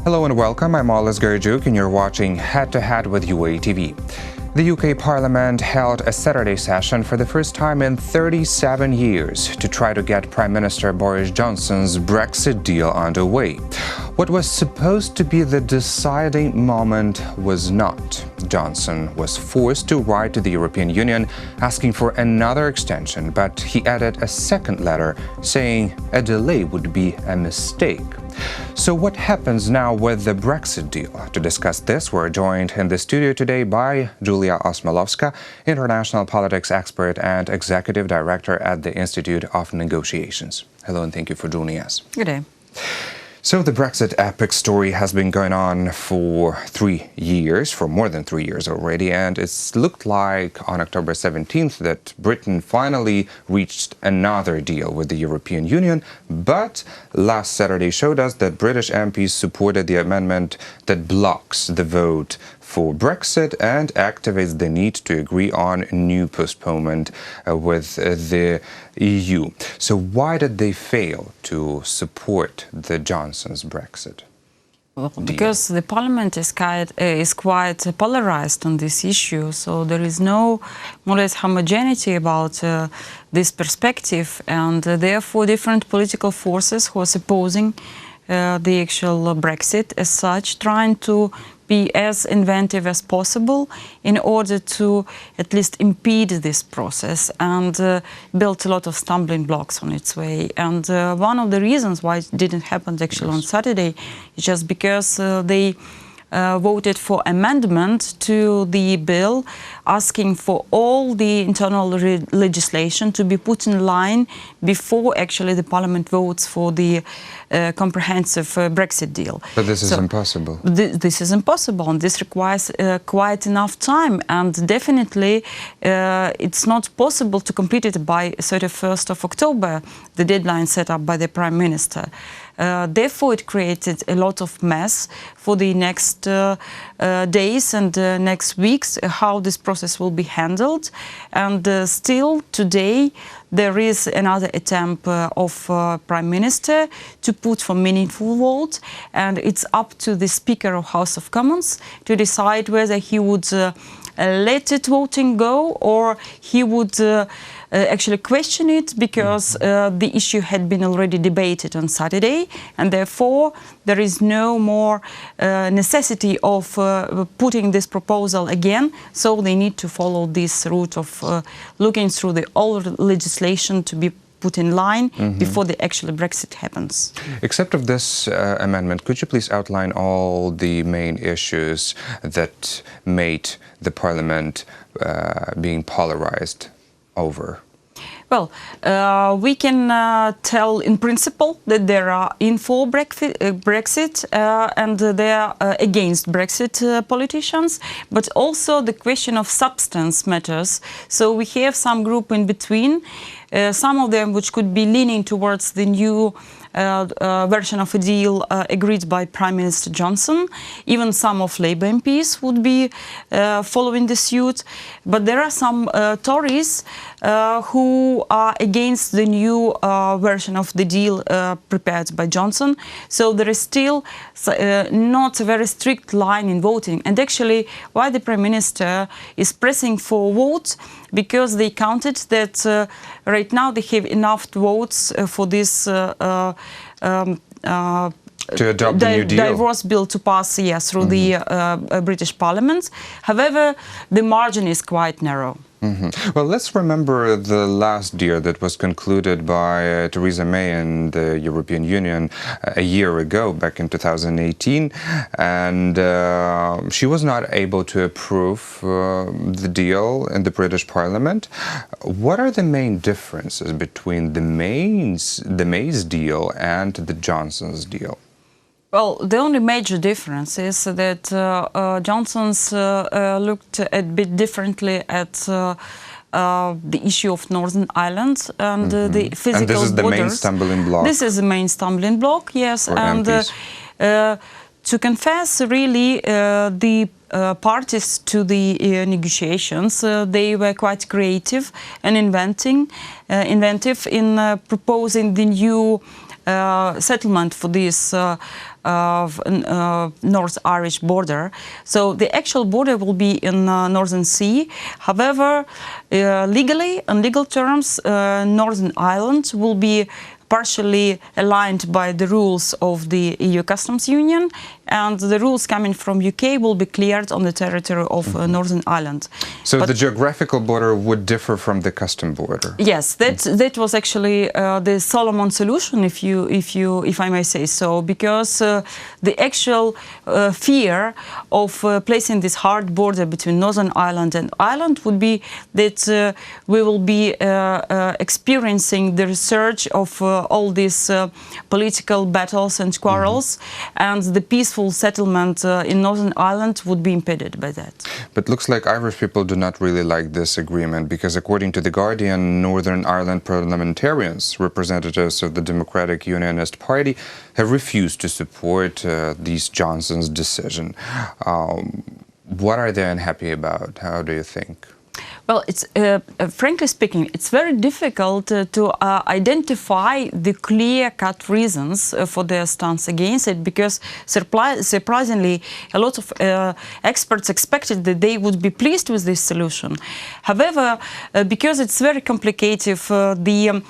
Hello and welcome, I'm Olis Gerjuk and you're watching Head to Head with UATV. The UK Parliament held a Saturday session for the first time in 37 years to try to get Prime Minister Boris Johnson's Brexit deal underway. What was supposed to be the deciding moment was not. Johnson was forced to write to the European Union asking for another extension, but he added a second letter saying a delay would be a mistake. So what happens now with the Brexit deal? To discuss this, we're joined in the studio today by Julia Osmolovska, international politics expert and executive director at the Institute of Negotiations. Hello and thank you for joining us. Good day. So the Brexit epic story has been going on for more than 3 years already, and it's looked like on October 17th that Britain finally reached another deal with the European Union, but last Saturday showed us that British MPs supported the amendment that blocks the vote for Brexit and activates the need to agree on new postponement with the EU. So why did they fail to support the Johnson's Brexit? Well, because the Parliament is quite polarized on this issue, so there is no more or less homogeneity about this perspective, and therefore different political forces who are opposing the actual Brexit as such, trying to be as inventive as possible in order to at least impede this process and build a lot of stumbling blocks on its way. And one of the reasons why it didn't happen actually on Saturday is just because they voted for amendment to the bill asking for all the internal legislation to be put in line before actually the Parliament votes for the comprehensive Brexit deal. But this is impossible. This is impossible, and this requires quite enough time, and definitely it's not possible to complete it by 31st of October, the deadline set up by the Prime Minister. Therefore, it created a lot of mess for the next days and next weeks, how this process will be handled. And still today, there is another attempt of Prime Minister to put for meaningful vote, and it's up to the Speaker of House of Commons to decide whether he would let it voting go or he would actually question it, because the issue had been already debated on Saturday, and therefore there is no more necessity of putting this proposal again, so they need to follow this route of looking through the old legislation to be put in line before the actual Brexit happens. Except of this amendment, could you please outline all the main issues that made the Parliament being polarized over? Well, we can tell in principle that there are in for Brexit and they are against Brexit politicians, but also the question of substance matters. So we have some group in between, some of them which could be leaning towards the new version of a deal agreed by Prime Minister Johnson. Even some of Labour MPs would be following the suit. But there are some Tories who are against the new version of the deal prepared by Johnson. So there is still not a very strict line in voting. And actually, why the Prime Minister is pressing for votes, because they counted that right now they have enough votes for this to adopt the new deal. Divorce bill to pass through the British Parliament. However, the margin is quite narrow. Well, let's remember the last deal that was concluded by Theresa May and the European Union a year ago, back in 2018, and she was not able to approve the deal in the British Parliament. What are the main differences between the May's deal and the Johnson's deal? Well, the only major difference is that Johnson's looked a bit differently at the issue of Northern Ireland and the physical and this is the borders. main stumbling block. This is the main stumbling block, yes. And to confess, really, the parties to the negotiations, they were quite creative and inventive in proposing the new settlement for this North Irish border. So the actual border will be in Northern Sea. However, legally, on legal terms, Northern Ireland will be partially aligned by the rules of the EU Customs Union, and the rules coming from UK will be cleared on the territory of Northern Ireland. So the geographical border would differ from the custom border? Yes, that was actually the Solomon solution, if I may say so, because the actual fear of placing this hard border between Northern Ireland and Ireland would be that we will be experiencing the resurge of all these political battles and quarrels, and the peaceful settlement in Northern Ireland would be impeded by that. But looks like Irish people do not really like this agreement, because according to The Guardian, Northern Ireland parliamentarians, representatives of the Democratic Unionist Party, have refused to support these Johnson's decision. What are they unhappy about? How do you think? Well, it's frankly speaking, it's very difficult to identify the clear-cut reasons for their stance against it, because surprisingly, a lot of experts expected that they would be pleased with this solution. However, because it's very complicated, the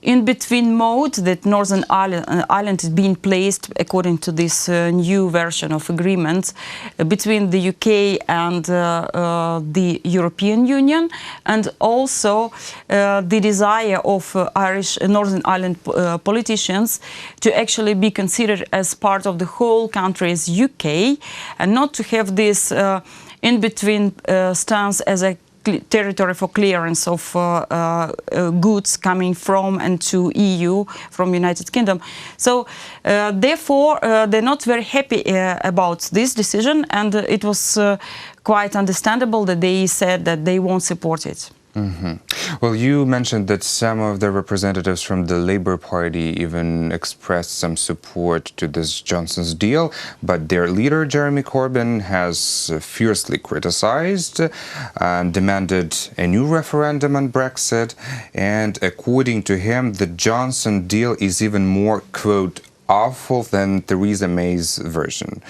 in-between mode that Northern Ireland is being placed according to this new version of agreement between the UK and the European Union, and also the desire of Northern Ireland politicians to actually be considered as part of the whole country's UK, and not to have this in-between stance as a territory for clearance of goods coming from and to EU from United Kingdom. So therefore they're not very happy about this decision, and it was quite understandable that they said that they won't support it. Well, you mentioned that some of the representatives from the Labour Party even expressed some support to this Johnson's deal, but their leader, Jeremy Corbyn, has fiercely criticized and demanded a new referendum on Brexit. And according to him, the Johnson deal is even more, quote, awful than Theresa May's version.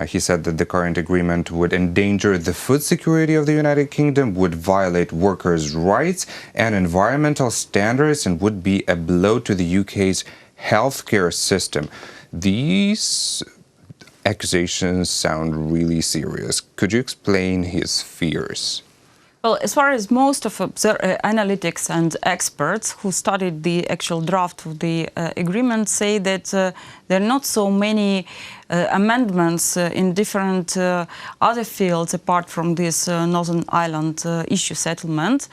He said that the current agreement would endanger the food security of the United Kingdom, would violate workers' rights and environmental standards, and would be a blow to the UK's healthcare system. These accusations sound really serious. Could you explain his fears? Well, as far as most of analytics and experts who studied the actual draft of the agreement say that there are not so many amendments in different other fields apart from this Northern Ireland issue settlement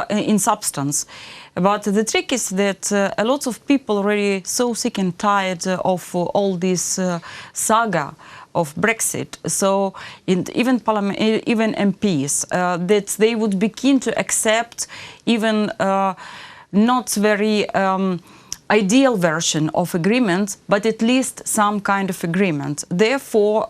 in substance. But the trick is that a lot of people already so sick and tired of all this saga of Brexit, so even MPs, that they would be keen to accept even not very ideal version of agreement, but at least some kind of agreement. Therefore,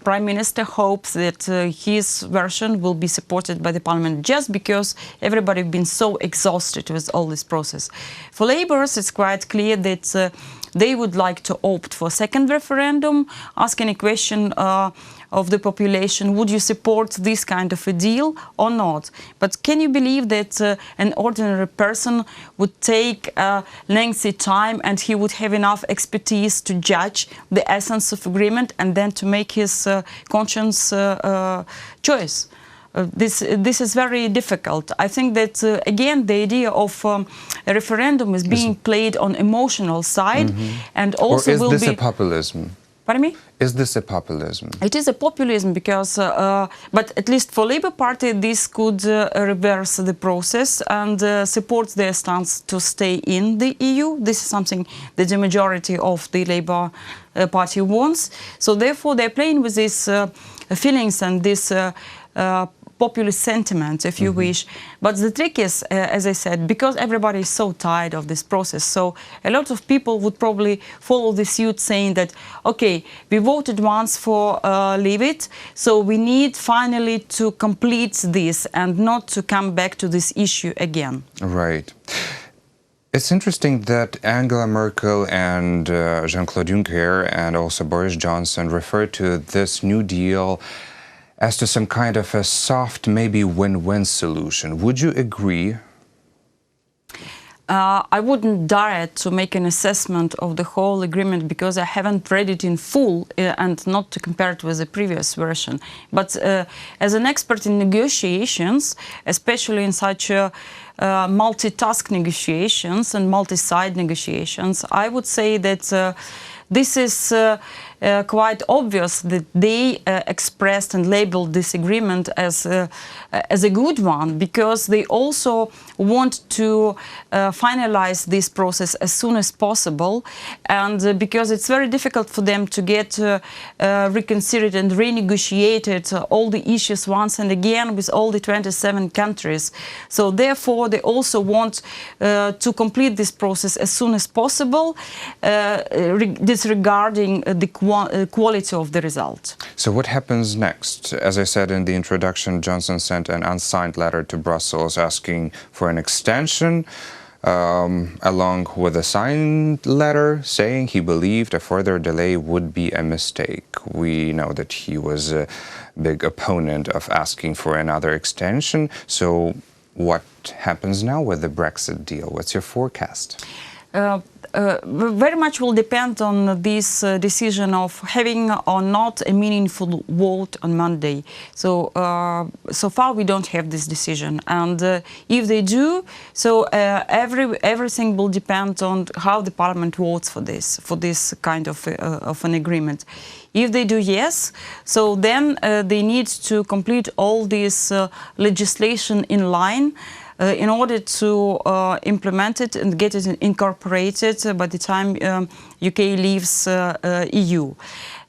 Prime Minister hopes that his version will be supported by the Parliament, just because everybody has been so exhausted with all this process. For Labourers, it's quite clear that they would like to opt for a second referendum, asking a question of the population, would you support this kind of a deal or not? But can you believe that an ordinary person would take a lengthy time and he would have enough expertise to judge the essence of agreement and then to make his conscience choice? This is very difficult. I think that, again, the idea of a referendum is being played on emotional side, and also or is this a populism? Pardon me? Is this a populism? It is a populism because, but at least for Labour Party, this could reverse the process and support their stance to stay in the EU. This is something that the majority of the Labour Party wants. So therefore, they're playing with these feelings and this populist sentiment, if you wish. But the trick is, as I said, because everybody is so tired of this process, so a lot of people would probably follow the suit saying that, okay, we voted once for leave it, so we need finally to complete this and not to come back to this issue again. Right. It's interesting that Angela Merkel and Jean-Claude Juncker and also Boris Johnson refer to this New Deal as to some kind of a soft, maybe win-win solution. Would you agree? I wouldn't dare to make an assessment of the whole agreement because I haven't read it in full and not to compare it with the previous version. But as an expert in negotiations, especially in such multitask negotiations and multi-side negotiations, I would say that this is quite obvious that they expressed and labeled this agreement as a good one, because they also want to finalize this process as soon as possible, and because it's very difficult for them to get reconsidered and renegotiated all the issues once and again with all the 27 countries. So therefore they also want to complete this process as soon as possible, disregarding the quality of the result. So what happens next? As I said in the introduction, Johnson sent an unsigned letter to Brussels asking for an extension, along with a signed letter saying he believed a further delay would be a mistake. We know that he was a big opponent of asking for another extension. So what happens now with the Brexit deal? What's your forecast? Very much will depend on this decision of having or not a meaningful vote on Monday. So so far we don't have this decision, and if they do, so everything will depend on how the Parliament votes for this kind of an agreement. If they do yes, so then they need to complete all this legislation in line in order to implement it and get it incorporated by the time UK leaves EU.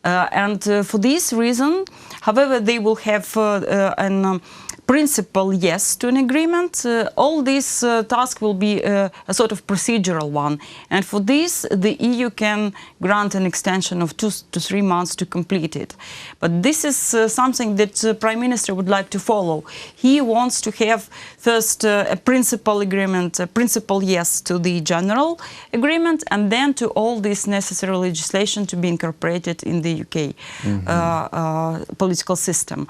And for this reason, however, they will have an principle yes to an agreement. All this task will be a sort of procedural one, and for this the EU can grant an extension of 2 to 3 months to complete it. But this is something that the Prime Minister would like to follow. He wants to have first a principle agreement, a principle yes to the general agreement, and then to all this necessary legislation to be incorporated in the UK political system.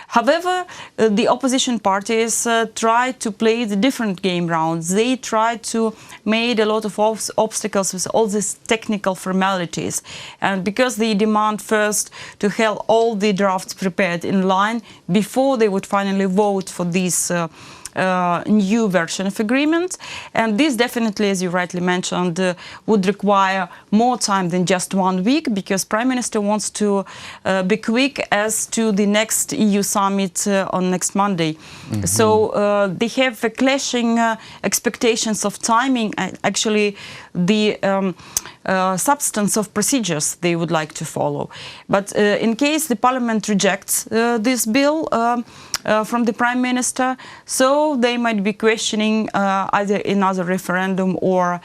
However, the opposition parties try to play the different game rounds. They try to make a lot of obstacles with all these technical formalities. And because they demand first to have all the drafts prepared in line before they would finally vote for this new version of agreement, and this definitely, as you rightly mentioned, would require more time than just 1 week, because Prime Minister wants to be quick as to the next EU summit on next Monday. So they have clashing expectations of timing, actually the substance of procedures they would like to follow. But in case the Parliament rejects this bill from the Prime Minister, so they might be questioning either another referendum or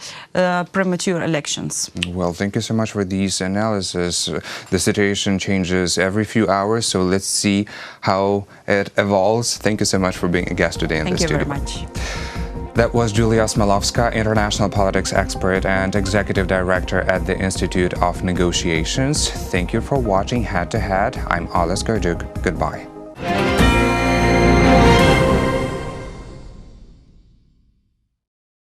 premature elections. Well, thank you so much for these analysis. The situation changes every few hours, so let's see how it evolves. Thank you so much for being a guest today in the studio. Thank you very much. That was Julia Osmolovska, international politics expert and executive director at the Institute of Negotiations. Thank you for watching Head to Head. I'm Oles Garjuk. Goodbye.